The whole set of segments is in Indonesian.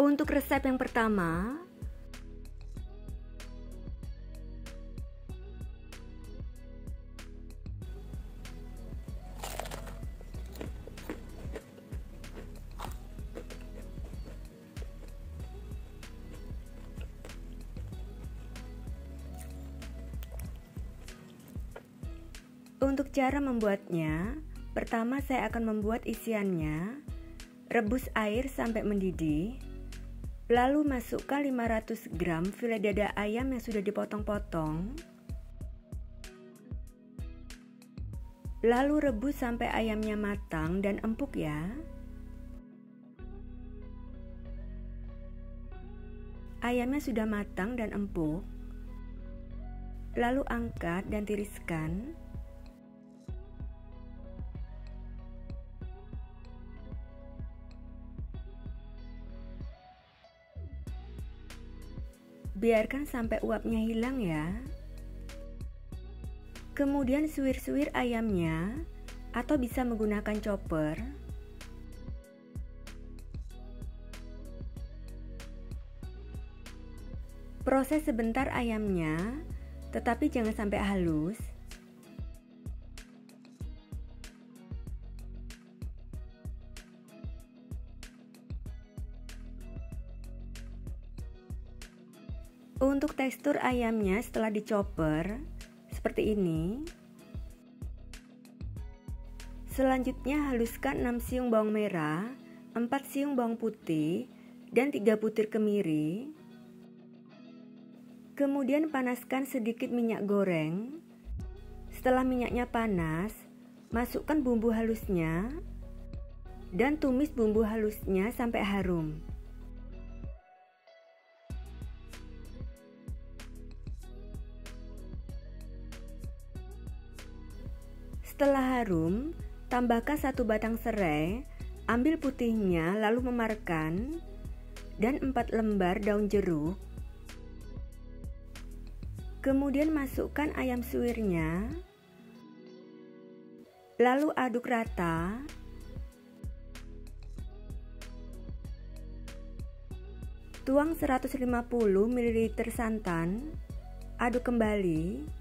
Untuk resep yang pertama, untuk cara membuatnya, pertama saya akan membuat isiannya. Rebus air sampai mendidih. Lalu masukkan 500 gram file dada ayam yang sudah dipotong-potong. Lalu rebus sampai ayamnya matang dan empuk ya. Ayamnya sudah matang dan empuk. Lalu angkat dan tiriskan. Biarkan sampai uapnya hilang ya. Kemudian suwir-suwir ayamnya atau bisa menggunakan chopper. Proses sebentar ayamnya, tetapi jangan sampai halus. Untuk tekstur ayamnya setelah dichopper, seperti ini. Selanjutnya haluskan 6 siung bawang merah, 4 siung bawang putih, dan 3 butir kemiri. Kemudian panaskan sedikit minyak goreng. Setelah minyaknya panas, masukkan bumbu halusnya dan tumis bumbu halusnya sampai harum. Setelah harum, tambahkan 1 batang serai, ambil putihnya lalu memarkan, dan 4 lembar daun jeruk. Kemudian masukkan ayam suwirnya, lalu aduk rata. Tuang 150 ml santan, aduk kembali.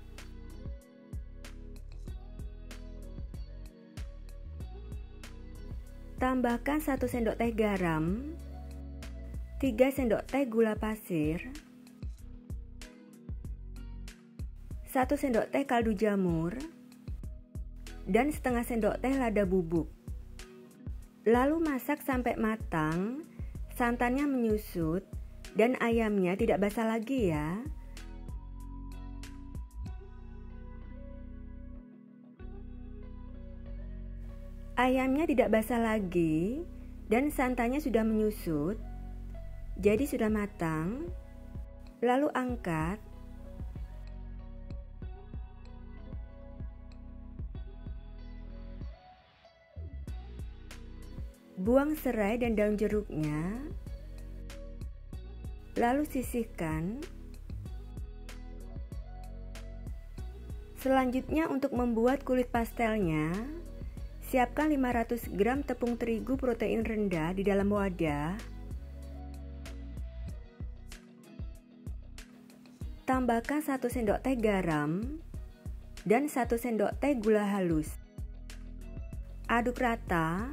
Tambahkan 1 sendok teh garam, 3 sendok teh gula pasir, 1 sendok teh kaldu jamur, dan setengah sendok teh lada bubuk. Lalu masak sampai matang, santannya menyusut, dan ayamnya tidak basah lagi ya. Ayamnya tidak basah lagi dan santannya sudah menyusut, jadi sudah matang. Lalu angkat. Buang serai dan daun jeruknya. Lalu sisihkan. Selanjutnya untuk membuat kulit pastelnya, siapkan 500 gram tepung terigu protein rendah di dalam wadah. Tambahkan 1 sendok teh garam dan 1 sendok teh gula halus. Aduk rata.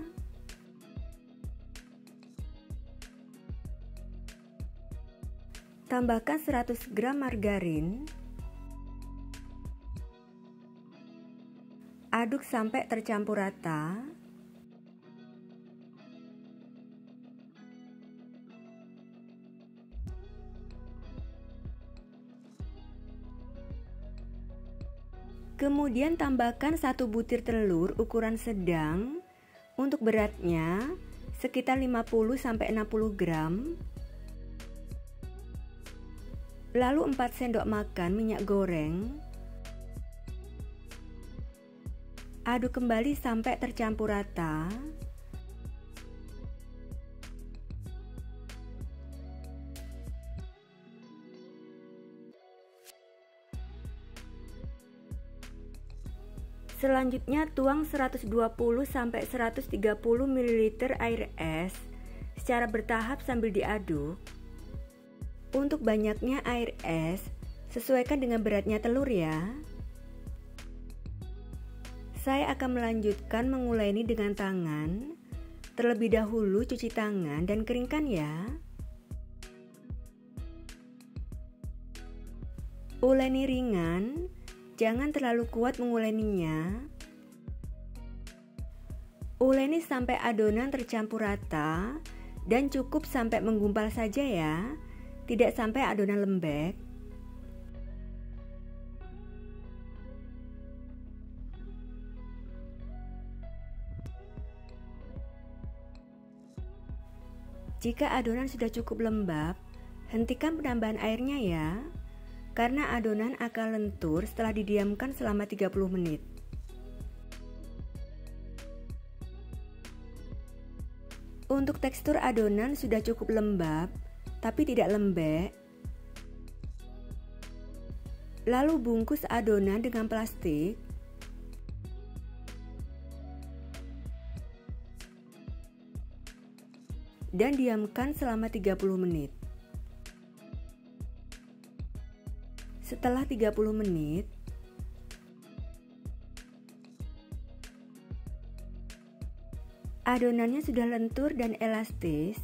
Tambahkan 100 gram margarin. Aduk sampai tercampur rata. Kemudian tambahkan 1 butir telur ukuran sedang. Untuk beratnya sekitar 50-60 gram. Lalu 4 sendok makan minyak goreng. Aduk kembali sampai tercampur rata. Selanjutnya tuang 120-130 ml air es secara bertahap sambil diaduk. Untuk banyaknya air es, sesuaikan dengan beratnya telur ya. Saya akan melanjutkan menguleni dengan tangan. Terlebih dahulu cuci tangan dan keringkan ya. Uleni ringan, jangan terlalu kuat menguleninya. Uleni sampai adonan tercampur rata dan cukup sampai menggumpal saja ya. Tidak sampai adonan lembek. Jika adonan sudah cukup lembab, hentikan penambahan airnya ya, karena adonan akan lentur setelah didiamkan selama 30 menit. Untuk tekstur adonan sudah cukup lembab, tapi tidak lembek. Lalu bungkus adonan dengan plastik. Dan diamkan selama 30 menit. Setelah 30 menit, adonannya sudah lentur dan elastis.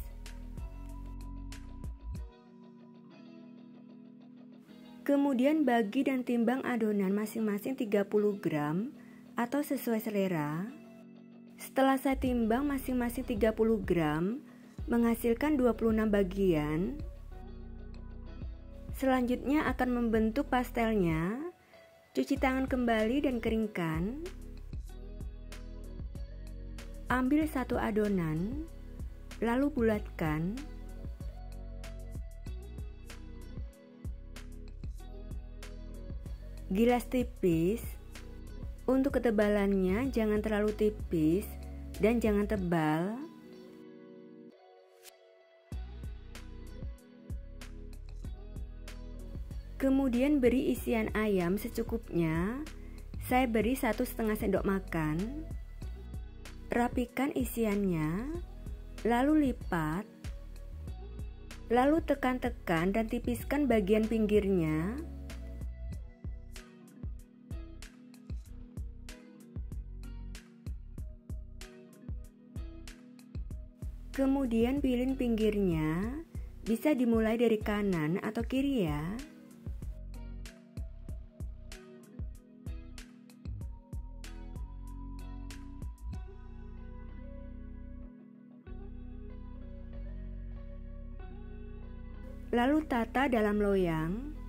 Kemudian bagi dan timbang adonan masing-masing 30 gram atau sesuai selera. Setelah saya timbang masing-masing 30 gram, menghasilkan 26 bagian. Selanjutnya akan membentuk pastelnya. Cuci tangan kembali dan keringkan. Ambil satu adonan, lalu bulatkan. Gilas tipis. Untuk ketebalannya jangan terlalu tipis dan jangan tebal. Kemudian beri isian ayam secukupnya. Saya beri 1,5 sendok makan. Rapikan isiannya, lalu lipat. Lalu tekan-tekan dan tipiskan bagian pinggirnya. Kemudian pilih pinggirnya, bisa dimulai dari kanan atau kiri ya. Lalu tata dalam loyang.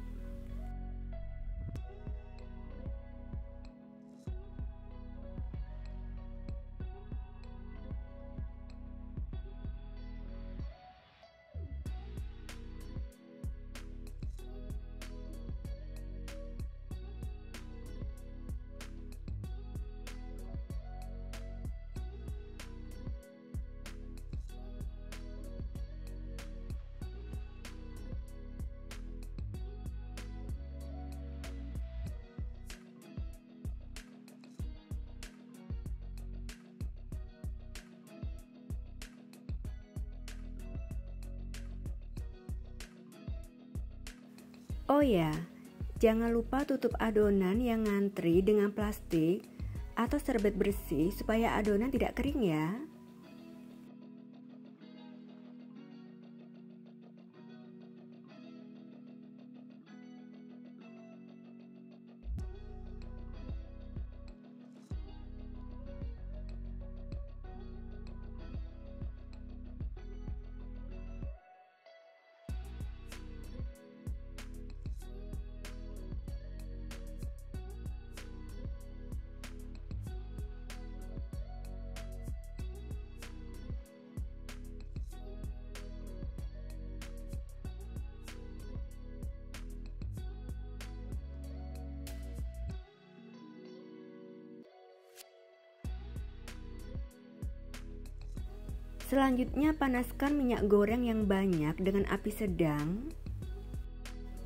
Oh ya, jangan lupa tutup adonan yang ngantri dengan plastik atau serbet bersih supaya adonan tidak kering ya. Selanjutnya panaskan minyak goreng yang banyak dengan api sedang.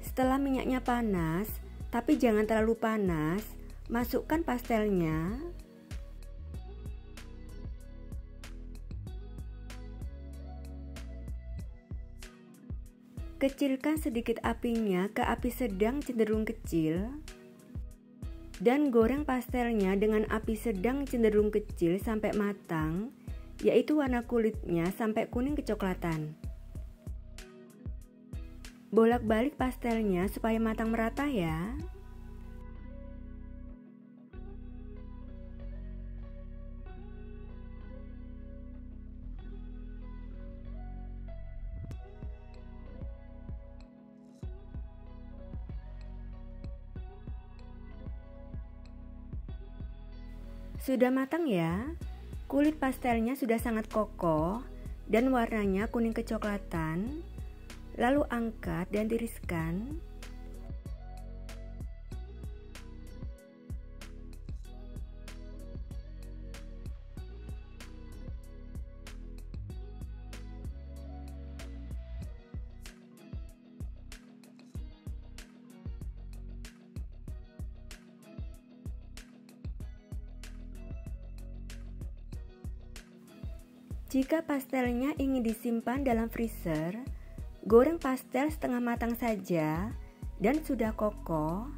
Setelah minyaknya panas, tapi jangan terlalu panas, masukkan pastelnya. Kecilkan sedikit apinya ke api sedang cenderung kecil dan goreng pastelnya dengan api sedang cenderung kecil sampai matang, yaitu warna kulitnya sampai kuning kecoklatan. Bolak-balik pastelnya supaya matang merata ya. Sudah matang ya. Kulit pastelnya sudah sangat kokoh dan warnanya kuning kecoklatan. Lalu angkat dan tiriskan. Jika pastelnya ingin disimpan dalam freezer, goreng pastel setengah matang saja dan sudah kokoh.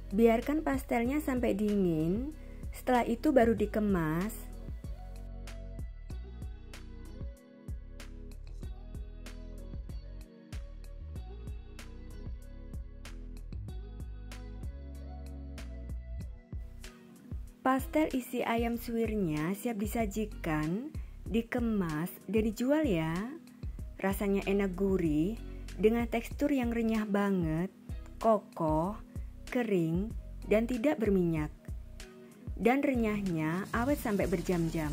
Biarkan pastelnya sampai dingin, setelah itu baru dikemas. Pastel isi ayam suwirnya siap disajikan, dikemas, dan dijual ya. Rasanya enak gurih, dengan tekstur yang renyah banget, kokoh, kering, dan tidak berminyak. Dan renyahnya awet sampai berjam-jam.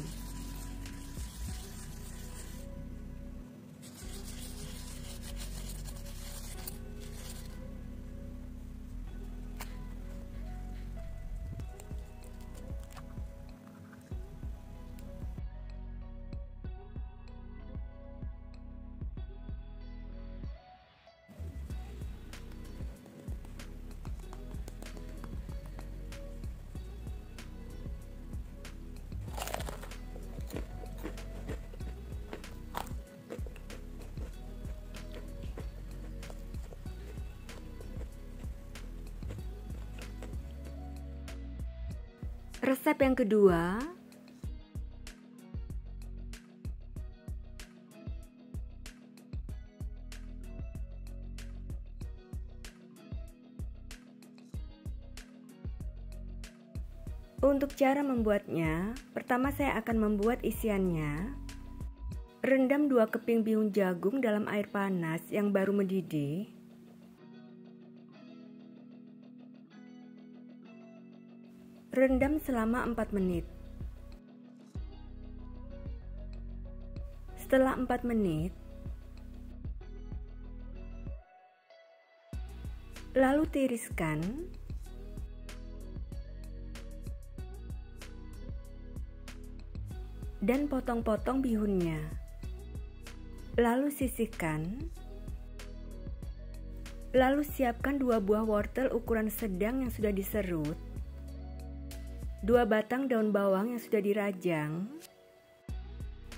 Resep yang kedua, untuk cara membuatnya, pertama saya akan membuat isiannya. Rendam 2 keping bihun jagung dalam air panas yang baru mendidih. Rendam selama 4 menit. Setelah 4 menit, lalu tiriskan. Dan potong-potong bihunnya. Lalu sisihkan. Lalu siapkan 2 buah wortel ukuran sedang yang sudah diserut. 2 batang daun bawang yang sudah dirajang.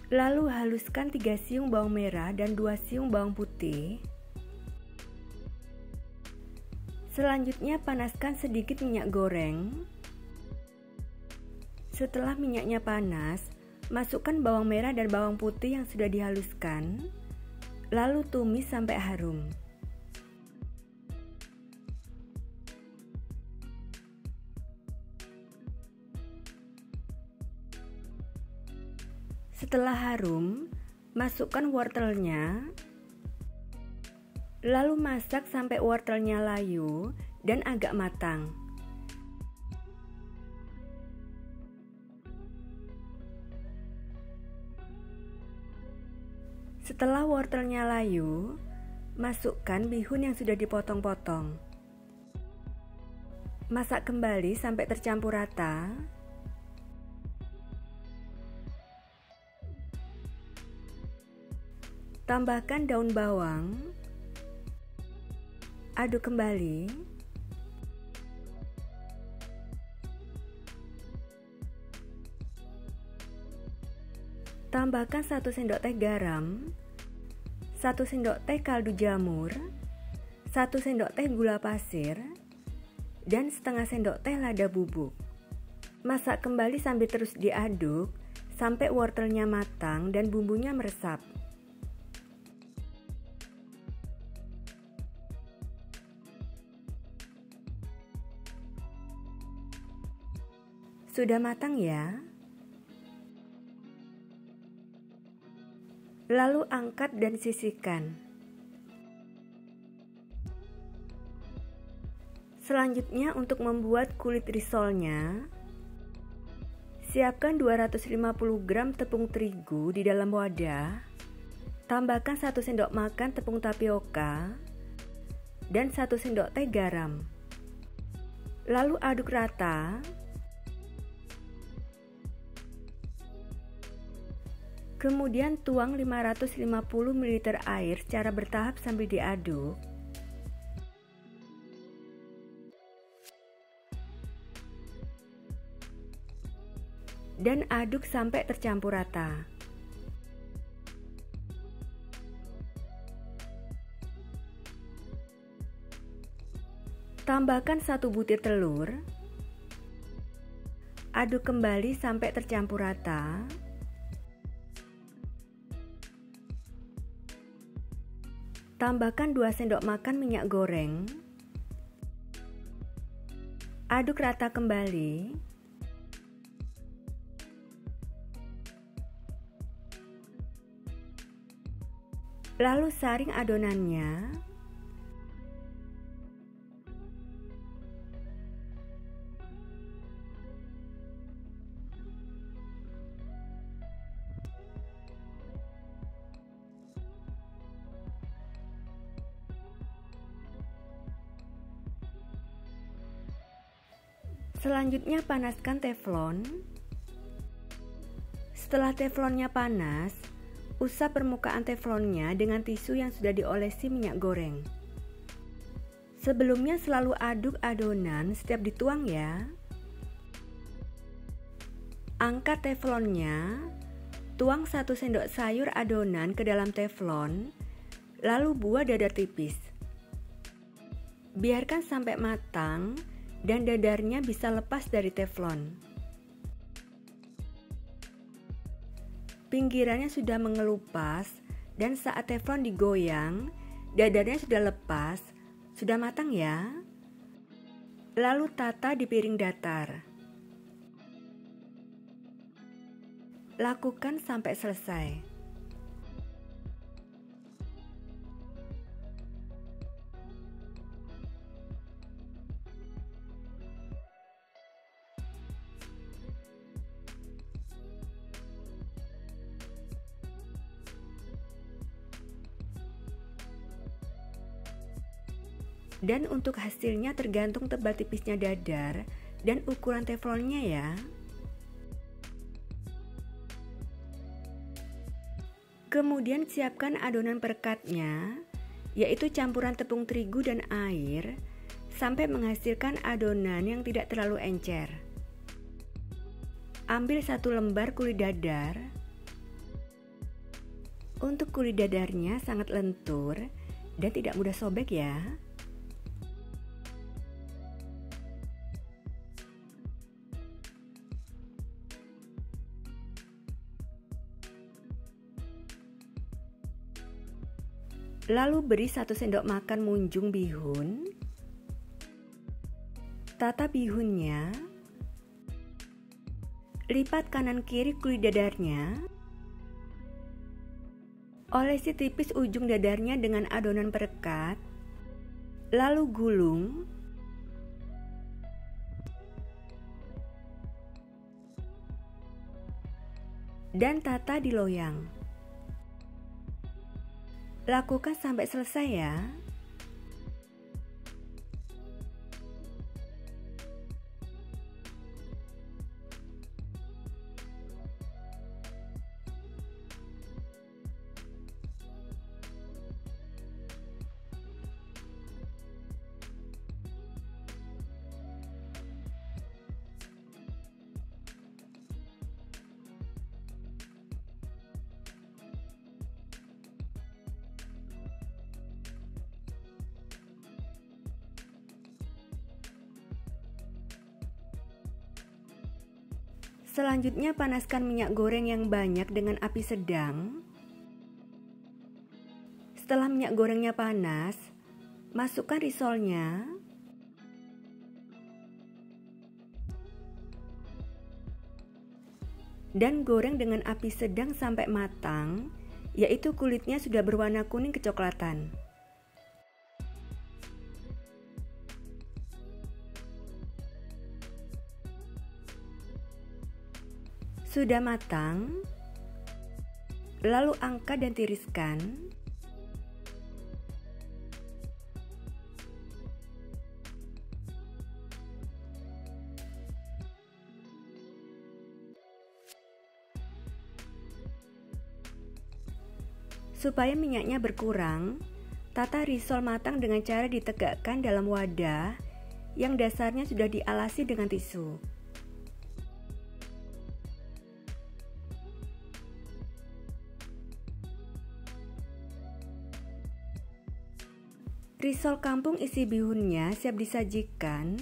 Lalu haluskan 3 siung bawang merah dan 2 siung bawang putih. Selanjutnya panaskan sedikit minyak goreng. Setelah minyaknya panas, masukkan bawang merah dan bawang putih yang sudah dihaluskan. Lalu tumis sampai harum. Setelah harum, Masukkan wortelnya, lalu masak sampai wortelnya layu dan agak matang. Setelah wortelnya layu, masukkan bihun yang sudah dipotong-potong. Masak kembali sampai tercampur rata. Tambahkan daun bawang. Aduk kembali. Tambahkan 1 sendok teh garam, 1 sendok teh kaldu jamur, 1 sendok teh gula pasir, dan setengah sendok teh lada bubuk. Masak kembali sambil terus diaduk sampai wortelnya matang dan bumbunya meresap. Sudah matang ya? Lalu angkat dan sisihkan. Selanjutnya untuk membuat kulit risolnya, siapkan 250 gram tepung terigu di dalam wadah. Tambahkan 1 sendok makan tepung tapioka dan 1 sendok teh garam. Lalu aduk rata. Kemudian tuang 550 ml air secara bertahap sambil diaduk. Dan aduk sampai tercampur rata. Tambahkan 1 butir telur. Aduk kembali sampai tercampur rata. Tambahkan 2 sendok makan minyak goreng. Aduk rata kembali. Lalu saring adonannya. Selanjutnya panaskan teflon. Setelah teflonnya panas, usap permukaan teflonnya dengan tisu yang sudah diolesi minyak goreng. Sebelumnya selalu aduk adonan setiap dituang ya. Angkat teflonnya, tuang 1 sendok sayur adonan ke dalam teflon, lalu buat dadar tipis. Biarkan sampai matang dan dadarnya bisa lepas dari teflon. Pinggirannya sudah mengelupas dan saat teflon digoyang, dadarnya sudah lepas, sudah matang ya. Lalu tata di piring datar. Lakukan sampai selesai. Dan untuk hasilnya tergantung tebal tipisnya dadar dan ukuran teflonnya ya. Kemudian siapkan adonan perekatnya, yaitu campuran tepung terigu dan air, sampai menghasilkan adonan yang tidak terlalu encer. Ambil 1 lembar kulit dadar. Untuk kulit dadarnya sangat lentur dan tidak mudah sobek ya. Lalu beri 1 sendok makan munjung bihun. Tata bihunnya. Lipat kanan kiri kulit dadarnya. Olesi tipis ujung dadarnya dengan adonan perekat, lalu gulung. Dan tata di loyang. Lakukan sampai selesai ya. Selanjutnya panaskan minyak goreng yang banyak dengan api sedang. Setelah minyak gorengnya panas, masukkan risolnya. Dan goreng dengan api sedang sampai matang, yaitu kulitnya sudah berwarna kuning kecoklatan. Sudah matang, lalu angkat dan tiriskan. Supaya minyaknya berkurang, tata risol matang dengan cara ditegakkan dalam wadah yang dasarnya sudah dialasi dengan tisu. Risol kampung isi bihunnya siap disajikan,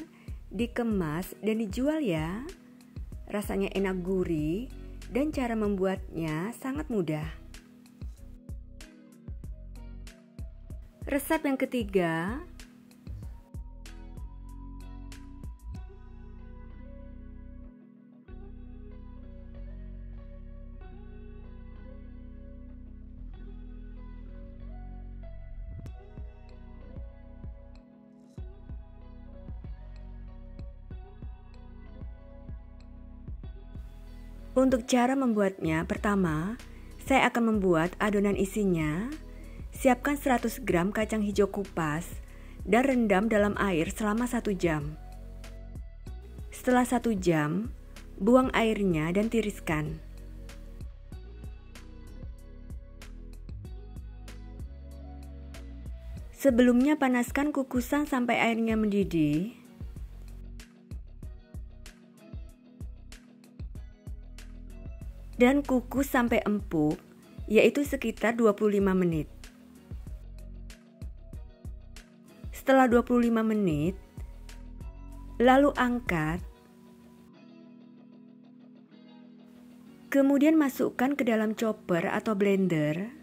dikemas, dan dijual ya. Rasanya enak gurih dan cara membuatnya sangat mudah. Resep yang ketiga, untuk cara membuatnya, pertama, saya akan membuat adonan isinya. Siapkan 100 gram kacang hijau kupas dan rendam dalam air selama 1 jam. Setelah 1 jam, buang airnya dan tiriskan. Sebelumnya panaskan kukusan sampai airnya mendidih. Dan kukus sampai empuk, yaitu sekitar 25 menit. Setelah 25 menit, lalu angkat. Kemudian masukkan ke dalam chopper atau blender.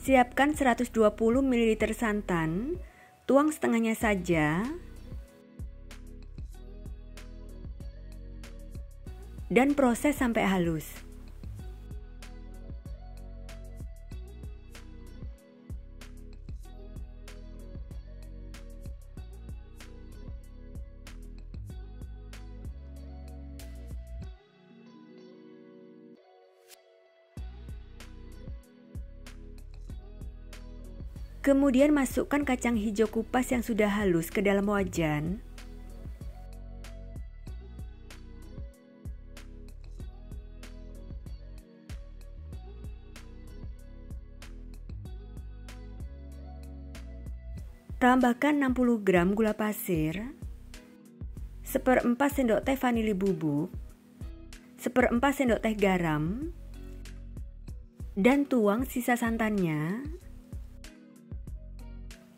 Siapkan 120 ml santan, tuang setengahnya saja. Dan proses sampai halus. Kemudian masukkan kacang hijau kupas yang sudah halus ke dalam wajan. Tambahkan 60 gram gula pasir, 1/4 sendok teh vanili bubuk, 1/4 sendok teh garam, dan tuang sisa santannya.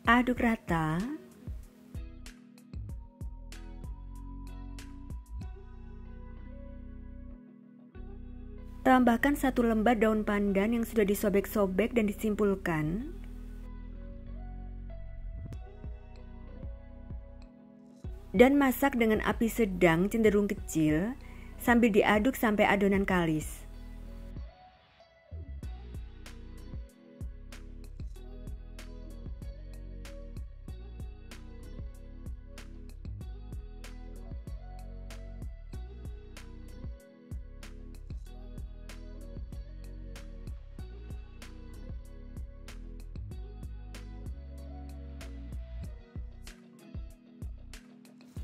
Aduk rata. Tambahkan 1 lembar daun pandan yang sudah disobek-sobek dan disimpulkan. dan masak dengan api sedang cenderung kecil sambil diaduk sampai adonan kalis.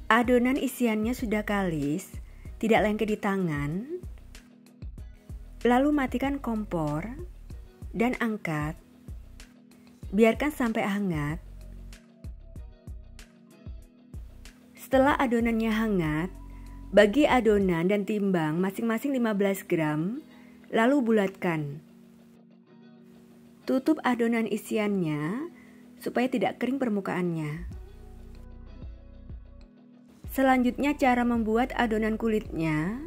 Adonan isiannya sudah kalis, tidak lengket di tangan. Lalu matikan kompor dan angkat. Biarkan sampai hangat. Setelah adonannya hangat, bagi adonan dan timbang masing-masing 15 gram, lalu bulatkan. Tutup adonan isiannya supaya tidak kering permukaannya. Selanjutnya cara membuat adonan kulitnya.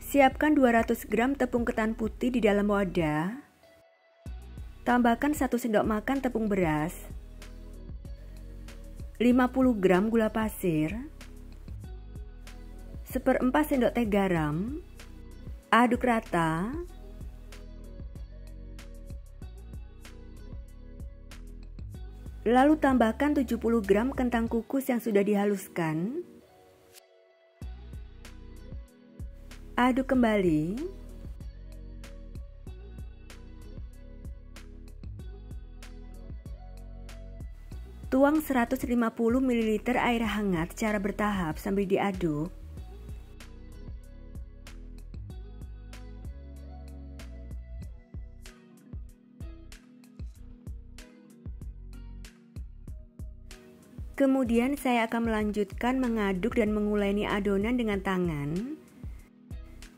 Siapkan 200 gram tepung ketan putih di dalam wadah. Tambahkan 1 sendok makan tepung beras, 50 gram gula pasir, 1/4 sendok teh garam. Aduk rata. Lalu tambahkan 70 gram kentang kukus yang sudah dihaluskan. Aduk kembali. Tuang 150 ml air hangat secara bertahap sambil diaduk. Kemudian saya akan melanjutkan mengaduk dan menguleni adonan dengan tangan.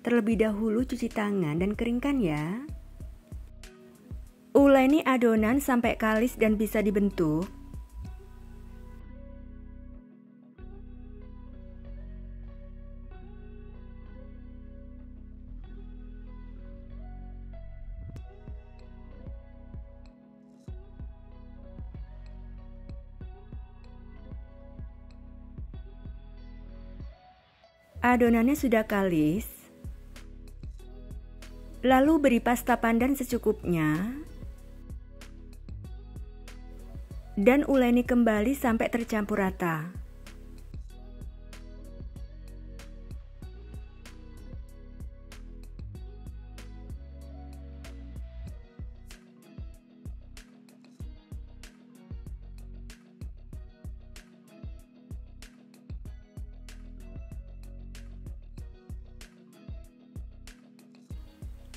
Terlebih dahulu cuci tangan dan keringkan ya. Uleni adonan sampai kalis dan bisa dibentuk. Adonannya sudah kalis. Lalu beri pasta pandan secukupnya dan uleni kembali sampai tercampur rata.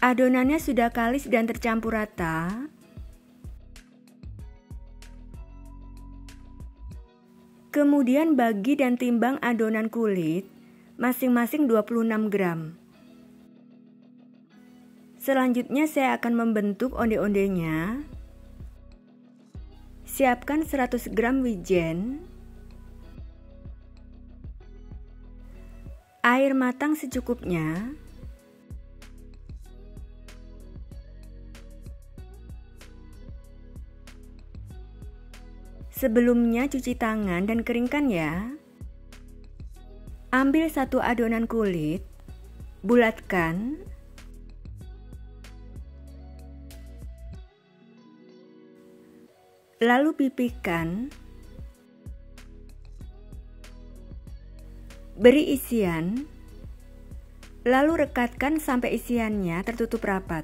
Adonannya sudah kalis dan tercampur rata. Kemudian bagi dan timbang adonan kulit masing-masing 26 gram. Selanjutnya saya akan membentuk onde-ondenya. Siapkan 100 gram wijen, air matang secukupnya, sebelumnya cuci tangan dan keringkan ya. Ambil satu adonan kulit, bulatkan. Lalu pipihkan. Beri isian. Lalu rekatkan sampai isiannya tertutup rapat.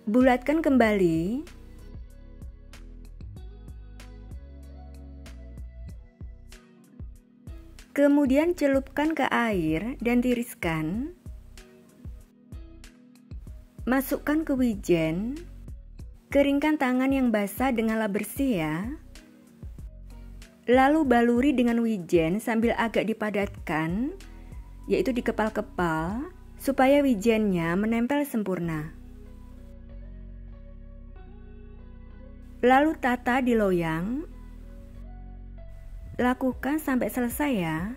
Bulatkan kembali. Kemudian celupkan ke air dan tiriskan. Masukkan ke wijen. Keringkan tangan yang basah dengan lap bersih ya. Lalu baluri dengan wijen sambil agak dipadatkan, yaitu dikepal-kepal, supaya wijennya menempel sempurna. Lalu tata di loyang. Lakukan sampai selesai ya.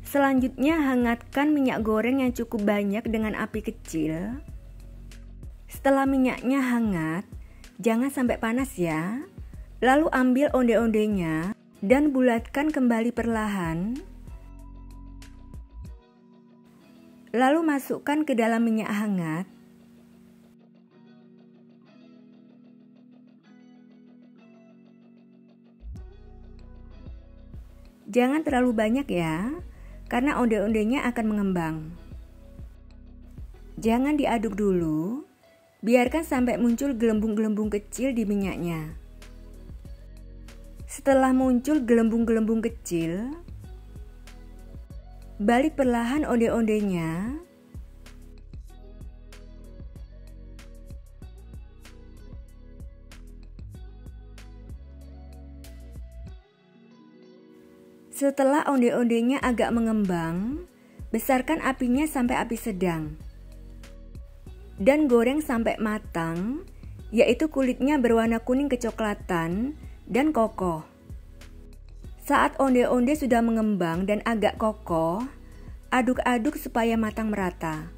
Selanjutnya, hangatkan minyak goreng yang cukup banyak dengan api kecil. Setelah minyaknya hangat, jangan sampai panas ya. Lalu ambil onde-ondenya dan bulatkan kembali perlahan. Lalu masukkan ke dalam minyak hangat. Jangan terlalu banyak ya, karena onde-ondenya akan mengembang. Jangan diaduk dulu, biarkan sampai muncul gelembung-gelembung kecil di minyaknya. Setelah muncul gelembung-gelembung kecil, balik perlahan onde-ondenya. Setelah onde-ondenya agak mengembang, besarkan apinya sampai api sedang. Dan goreng sampai matang, yaitu kulitnya berwarna kuning kecoklatan dan kokoh. Saat onde-onde sudah mengembang dan agak kokoh, aduk-aduk supaya matang merata.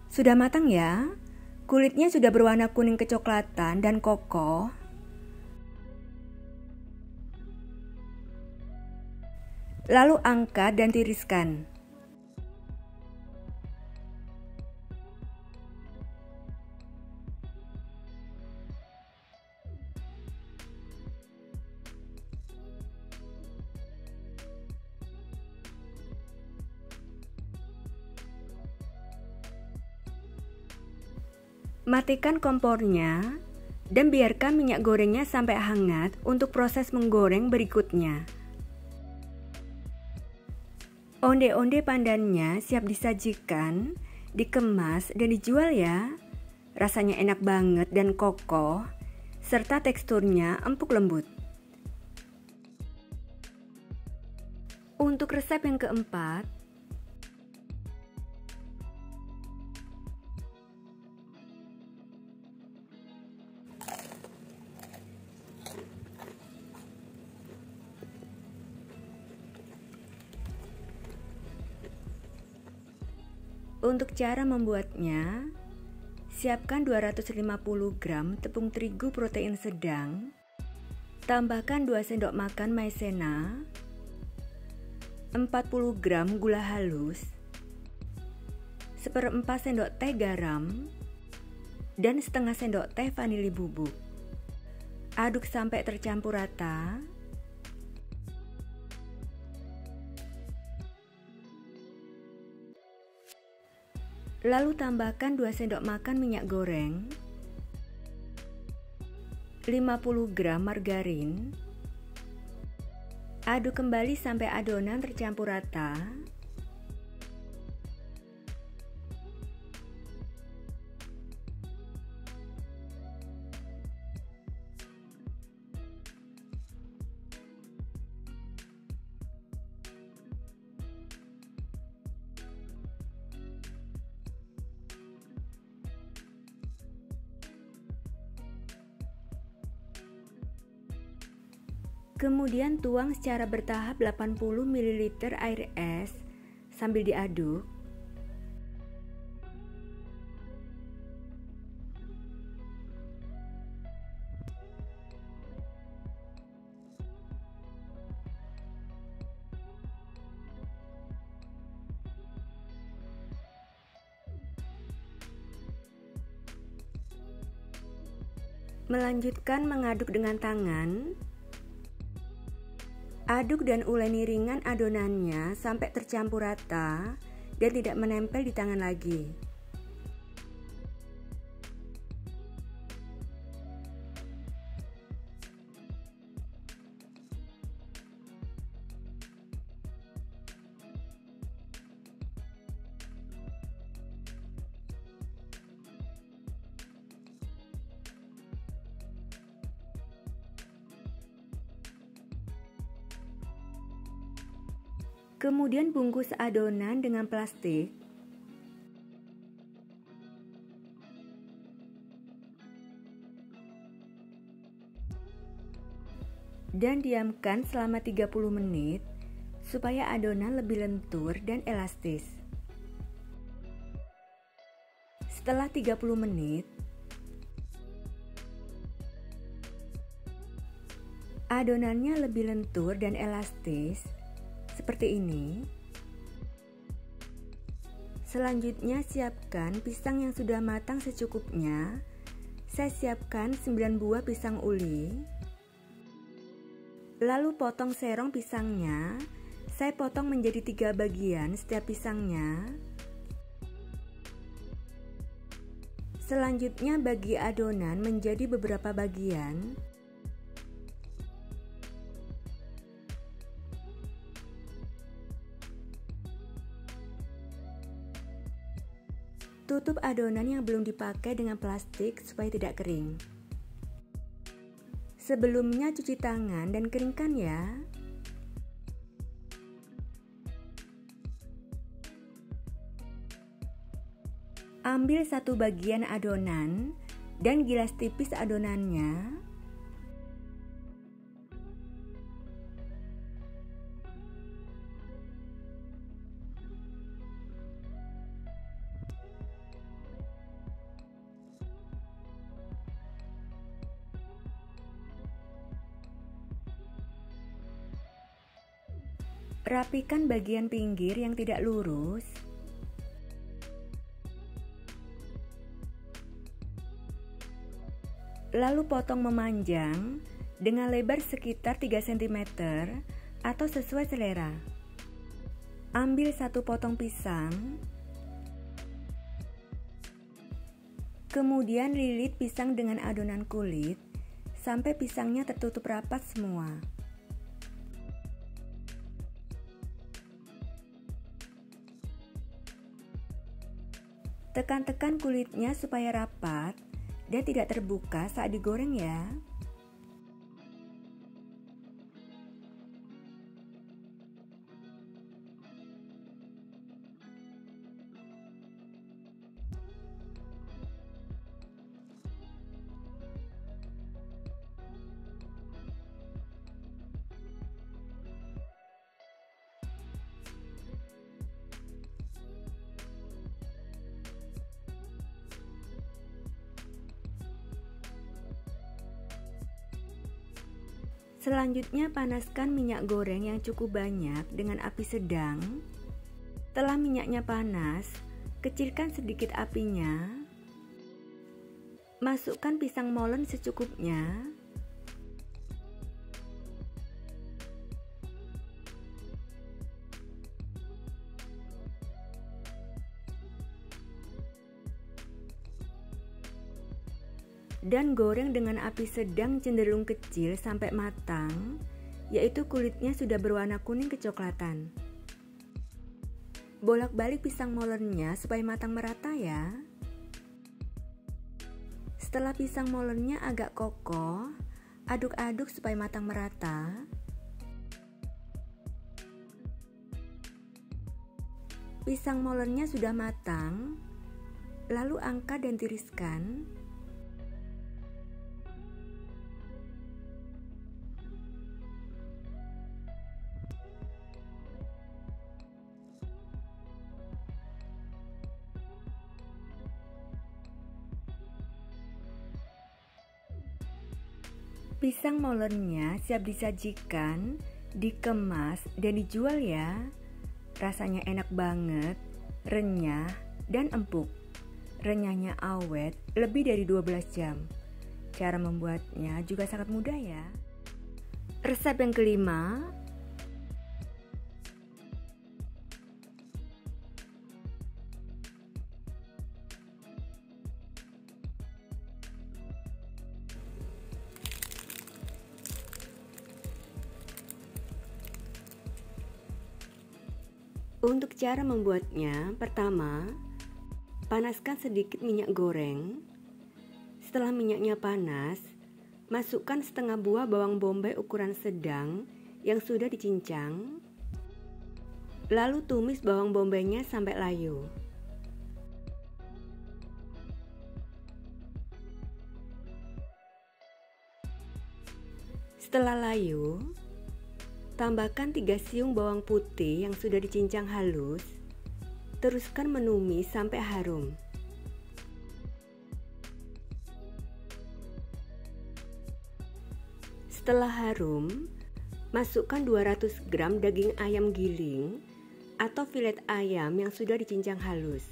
Sudah matang ya? Kulitnya sudah berwarna kuning kecoklatan dan kokoh. Lalu angkat dan tiriskan. Matikan kompornya dan biarkan minyak gorengnya sampai hangat untuk proses menggoreng berikutnya. Onde-onde pandannya siap disajikan, dikemas dan dijual ya. Rasanya enak banget dan kokoh, serta teksturnya empuk lembut. Untuk resep yang keempat, untuk cara membuatnya, siapkan 250 gram tepung terigu protein sedang, tambahkan 2 sendok makan maizena, 40 gram gula halus, 1/4 sendok teh garam, dan setengah sendok teh vanili bubuk. Aduk sampai tercampur rata. Lalu tambahkan 2 sendok makan minyak goreng, 50 gram margarin. Aduk kembali sampai adonan tercampur rata. Kemudian tuang secara bertahap 80 ml air es sambil diaduk. Melanjutkan mengaduk dengan tangan. Aduk dan uleni ringan adonannya sampai tercampur rata dan tidak menempel di tangan lagi. Kemudian bungkus adonan dengan plastik. Dan diamkan selama 30 menit supaya adonan lebih lentur dan elastis. Setelah 30 menit, adonannya lebih lentur dan elastis seperti ini. Selanjutnya siapkan pisang yang sudah matang secukupnya. Saya siapkan 9 buah pisang uli. Lalu potong serong pisangnya. Saya potong menjadi 3 bagian setiap pisangnya. Selanjutnya bagi adonan menjadi beberapa bagian. Tutup adonan yang belum dipakai dengan plastik supaya tidak kering. Sebelumnya cuci tangan dan keringkan ya. Ambil 1 bagian adonan dan gilas tipis adonannya. Rapikan bagian pinggir yang tidak lurus. Lalu potong memanjang dengan lebar sekitar 3 cm atau sesuai selera. Ambil 1 potong pisang. Kemudian lilit pisang dengan adonan kulit sampai pisangnya tertutup rapat semua. Tekan-tekan kulitnya supaya rapat dan tidak terbuka saat digoreng ya. Selanjutnya panaskan minyak goreng yang cukup banyak dengan api sedang. Setelah minyaknya panas, kecilkan sedikit apinya. Masukkan pisang molen secukupnya. Dan goreng dengan api sedang cenderung kecil sampai matang, yaitu kulitnya sudah berwarna kuning kecoklatan. Bolak-balik pisang molennya supaya matang merata ya. Setelah pisang molennya agak kokoh, aduk-aduk supaya matang merata. Pisang molennya sudah matang, lalu angkat dan tiriskan. Pisang molennya siap disajikan, dikemas, dan dijual ya. Rasanya enak banget, renyah, dan empuk. Renyahnya awet lebih dari 12 jam. Cara membuatnya juga sangat mudah ya. Resep yang kelima, untuk cara membuatnya, pertama, panaskan sedikit minyak goreng. Setelah minyaknya panas, masukkan setengah buah bawang bombay ukuran sedang yang sudah dicincang. Lalu tumis bawang bombaynya sampai layu. Setelah layu, tambahkan 3 siung bawang putih yang sudah dicincang halus. Teruskan menumis sampai harum. Setelah harum, masukkan 200 gram daging ayam giling atau filet ayam yang sudah dicincang halus.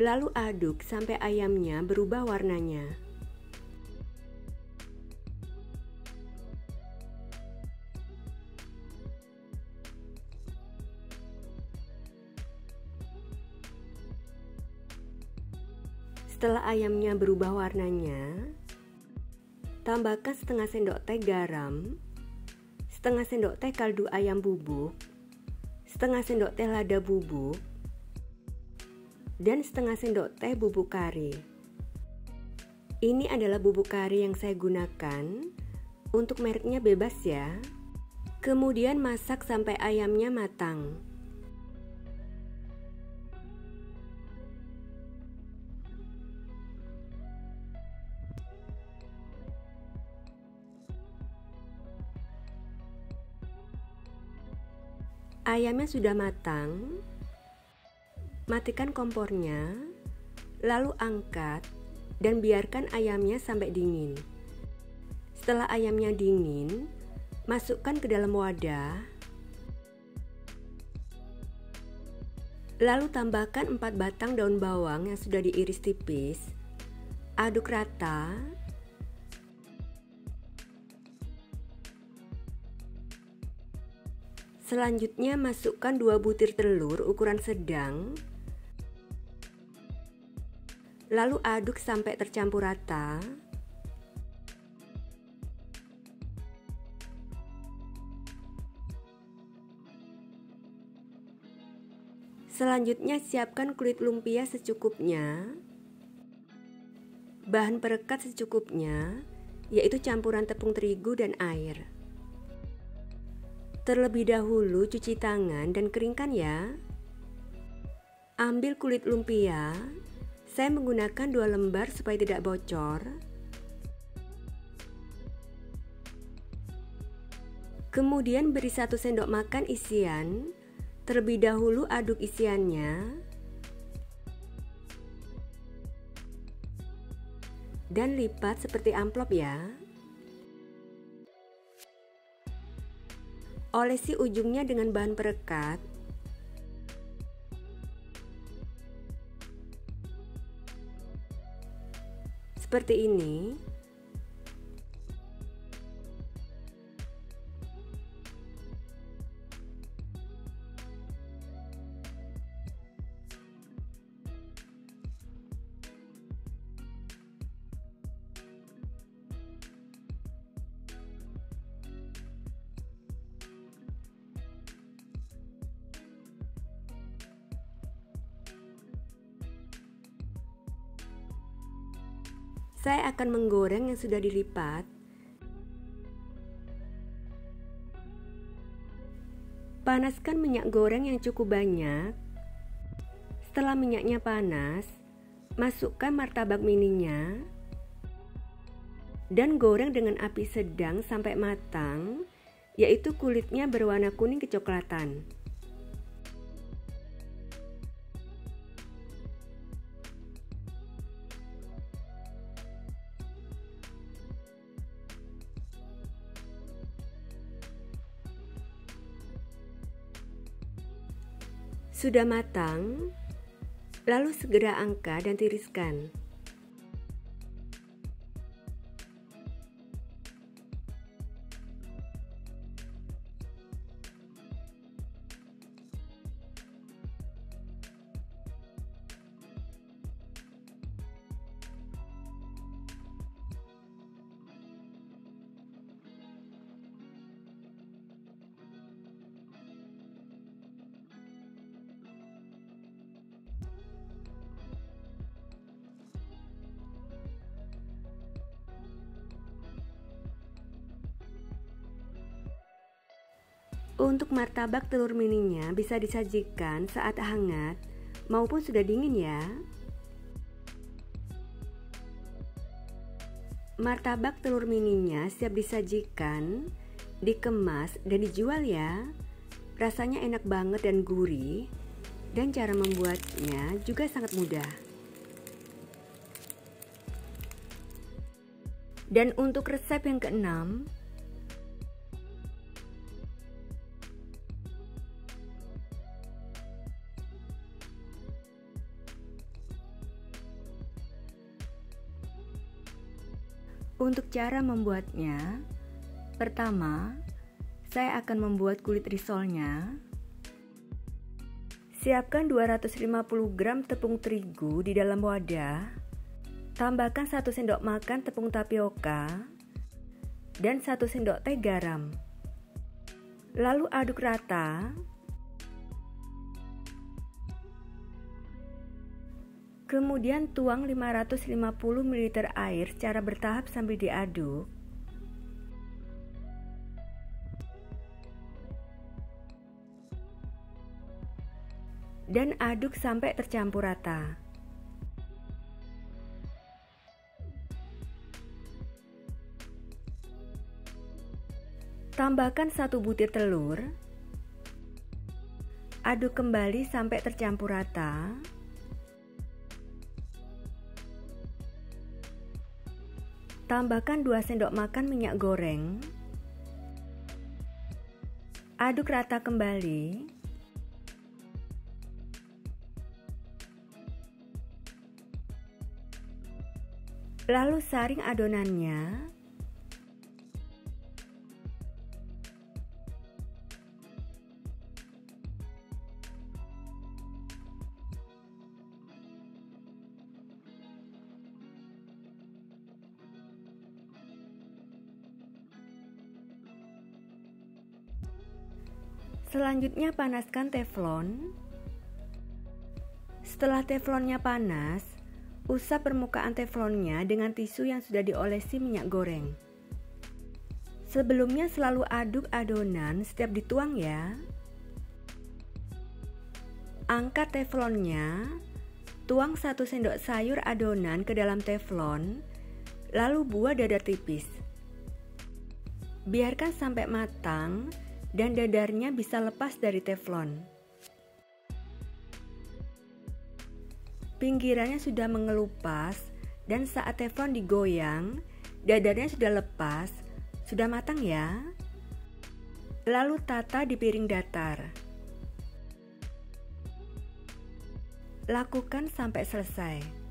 Lalu aduk sampai ayamnya berubah warnanya. Setelah ayamnya berubah warnanya, tambahkan setengah sendok teh garam, setengah sendok teh kaldu ayam bubuk, setengah sendok teh lada bubuk, dan setengah sendok teh bubuk kari. Ini adalah bubuk kari yang saya gunakan, untuk mereknya bebas ya. Kemudian masak sampai ayamnya matang. Ayamnya sudah matang, matikan kompornya, lalu angkat dan biarkan ayamnya sampai dingin. Setelah ayamnya dingin, masukkan ke dalam wadah, lalu tambahkan 4 batang daun bawang yang sudah diiris tipis, aduk rata. Selanjutnya masukkan 2 butir telur ukuran sedang, lalu aduk sampai tercampur rata. Selanjutnya siapkan kulit lumpia secukupnya, bahan perekat secukupnya, yaitu campuran tepung terigu dan air. Terlebih dahulu cuci tangan dan keringkan ya. Ambil kulit lumpia, saya menggunakan 2 lembar supaya tidak bocor. Kemudian beri 1 sendok makan isian. Terlebih dahulu aduk isiannya dan lipat seperti amplop ya. Olesi ujungnya dengan bahan perekat. Seperti ini. Saya akan menggoreng yang sudah dilipat. Panaskan minyak goreng yang cukup banyak. Setelah minyaknya panas, masukkan martabak mininya dan goreng dengan api sedang sampai matang, yaitu kulitnya berwarna kuning kecoklatan. Sudah matang, lalu segera angkat dan tiriskan. Untuk martabak telur mininya bisa disajikan saat hangat maupun sudah dingin ya. Martabak telur mininya siap disajikan, dikemas dan dijual ya. Rasanya enak banget dan gurih, dan cara membuatnya juga sangat mudah. Dan untuk resep yang keenam, untuk cara membuatnya, pertama, saya akan membuat kulit risolnya. Siapkan 250 gram tepung terigu di dalam wadah. Tambahkan 1 sendok makan tepung tapioka dan 1 sendok teh garam. Lalu aduk rata. Kemudian tuang 550 ml air secara bertahap sambil diaduk. Dan aduk sampai tercampur rata. Tambahkan 1 butir telur. Aduk kembali sampai tercampur rata. Tambahkan 2 sendok makan minyak goreng. Aduk rata kembali. Lalu saring adonannya. Selanjutnya panaskan teflon. Setelah teflonnya panas, usap permukaan teflonnya dengan tisu yang sudah diolesi minyak goreng. Sebelumnya selalu aduk adonan setiap dituang ya. Angkat teflonnya, tuang 1 sendok sayur adonan ke dalam teflon, lalu buat dadar tipis. Biarkan sampai matang dan dadarnya bisa lepas dari teflon. Pinggirannya sudah mengelupas dan saat teflon digoyang, dadarnya sudah lepas, sudah matang ya. Lalu tata di piring datar. Lakukan sampai selesai.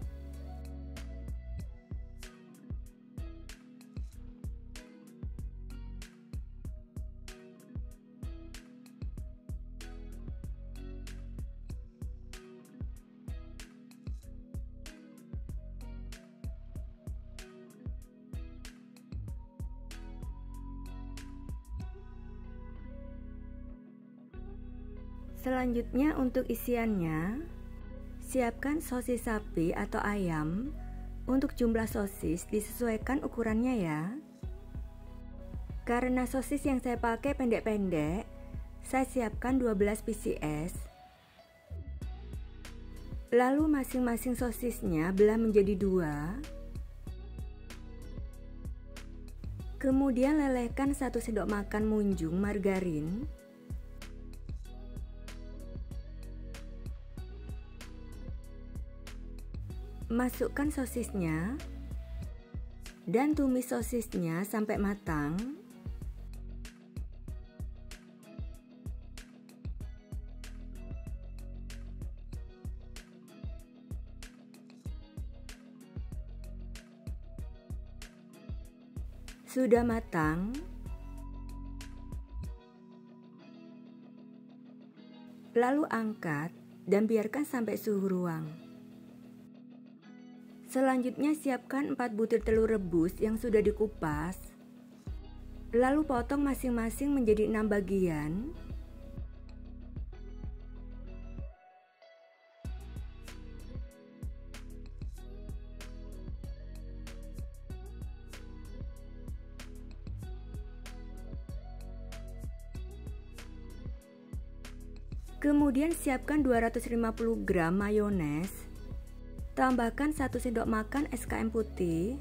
Selanjutnya untuk isiannya, siapkan sosis sapi atau ayam. Untuk jumlah sosis disesuaikan ukurannya ya. Karena sosis yang saya pakai pendek-pendek, saya siapkan 12 pcs. Lalu masing-masing sosisnya belah menjadi 2. Kemudian lelehkan 1 sendok makan munjung margarin. Masukkan sosisnya dan tumis sosisnya sampai matang. Sudah matang, lalu angkat dan biarkan sampai suhu ruang. Selanjutnya siapkan 4 butir telur rebus yang sudah dikupas. Lalu potong masing-masing menjadi 6 bagian. Kemudian siapkan 250 gram mayones. Tambahkan 1 sendok makan SKM putih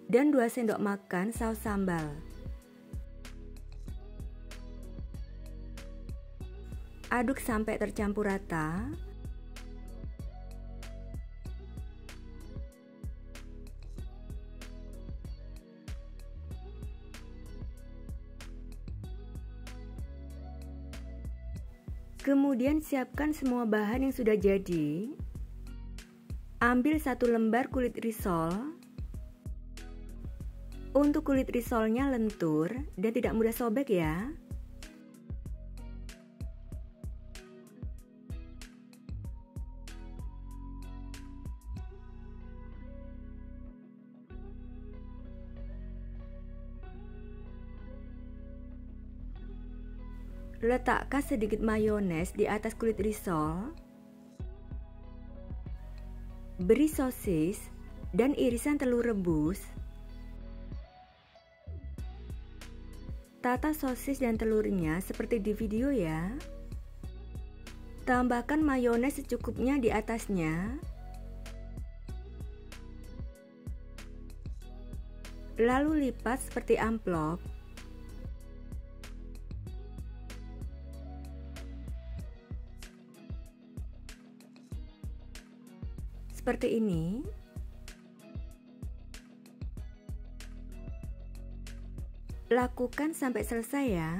dan 2 sendok makan saus sambal. Aduk sampai tercampur rata. Kemudian siapkan semua bahan yang sudah jadi. Ambil 1 lembar kulit risol. Untuk kulit risolnya lentur dan tidak mudah sobek ya. Letakkan sedikit mayones di atas kulit risol. Beri sosis dan irisan telur rebus. Tata sosis dan telurnya seperti di video ya. Tambahkan mayones secukupnya di atasnya. Lalu lipat seperti amplop. Seperti ini. Lakukan sampai selesai ya.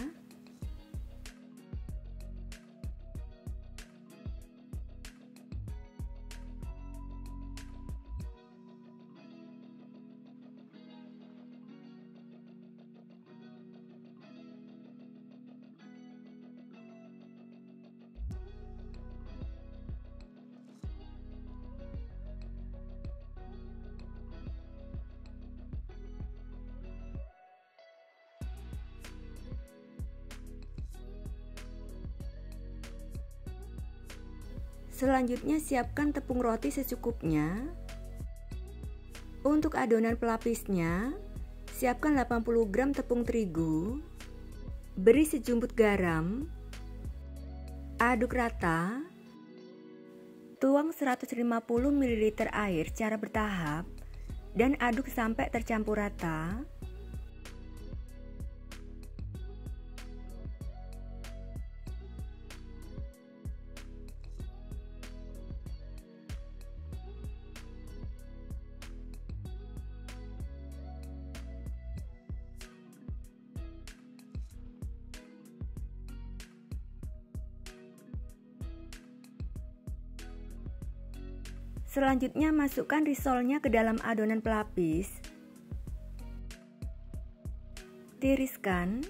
Selanjutnya siapkan tepung roti secukupnya. Untuk adonan pelapisnya, siapkan 80 gram tepung terigu. Beri sejumput garam. Aduk rata. Tuang 150 ml air secara bertahap dan aduk sampai tercampur rata. Selanjutnya masukkan risolnya ke dalam adonan pelapis. Tiriskan.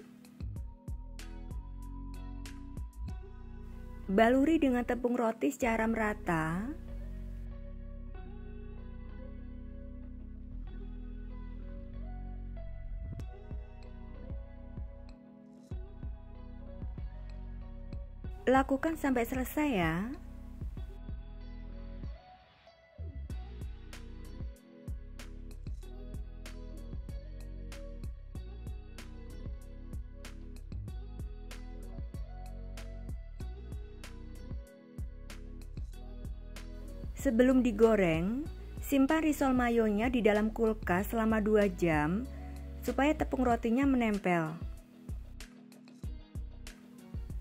Baluri dengan tepung roti secara merata. Lakukan sampai selesai ya. Sebelum digoreng, simpan risol mayonya di dalam kulkas selama 2 jam supaya tepung rotinya menempel.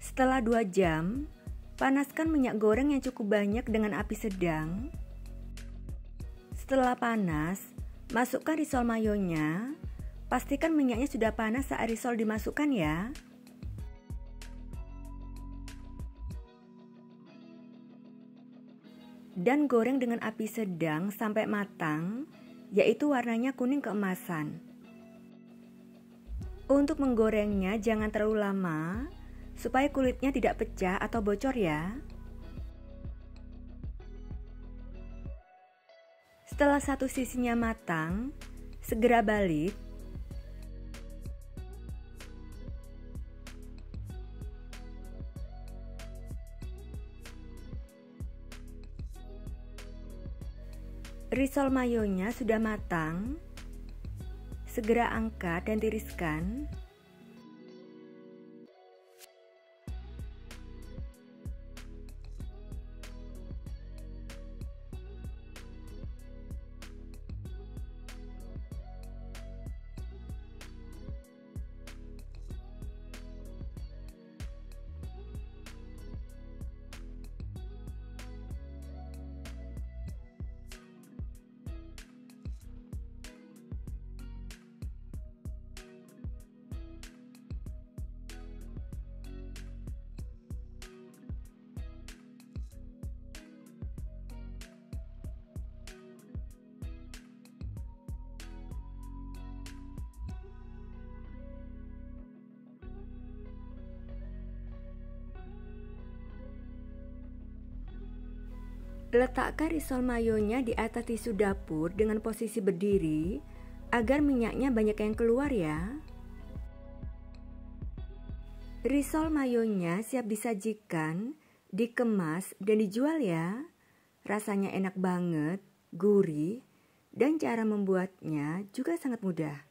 Setelah 2 jam, panaskan minyak goreng yang cukup banyak dengan api sedang. Setelah panas, masukkan risol mayonya. Pastikan minyaknya sudah panas saat risol dimasukkan ya. Dan goreng dengan api sedang sampai matang, yaitu warnanya kuning keemasan. Untuk menggorengnya jangan terlalu lama, supaya kulitnya tidak pecah atau bocor ya. Setelah satu sisinya matang, segera balik. Risol mayonya sudah matang. Segera angkat dan tiriskan. Letakkan risol mayonya di atas tisu dapur dengan posisi berdiri agar minyaknya banyak yang keluar ya. Risol mayonya siap disajikan, dikemas dan dijual ya. Rasanya enak banget, gurih, dan cara membuatnya juga sangat mudah.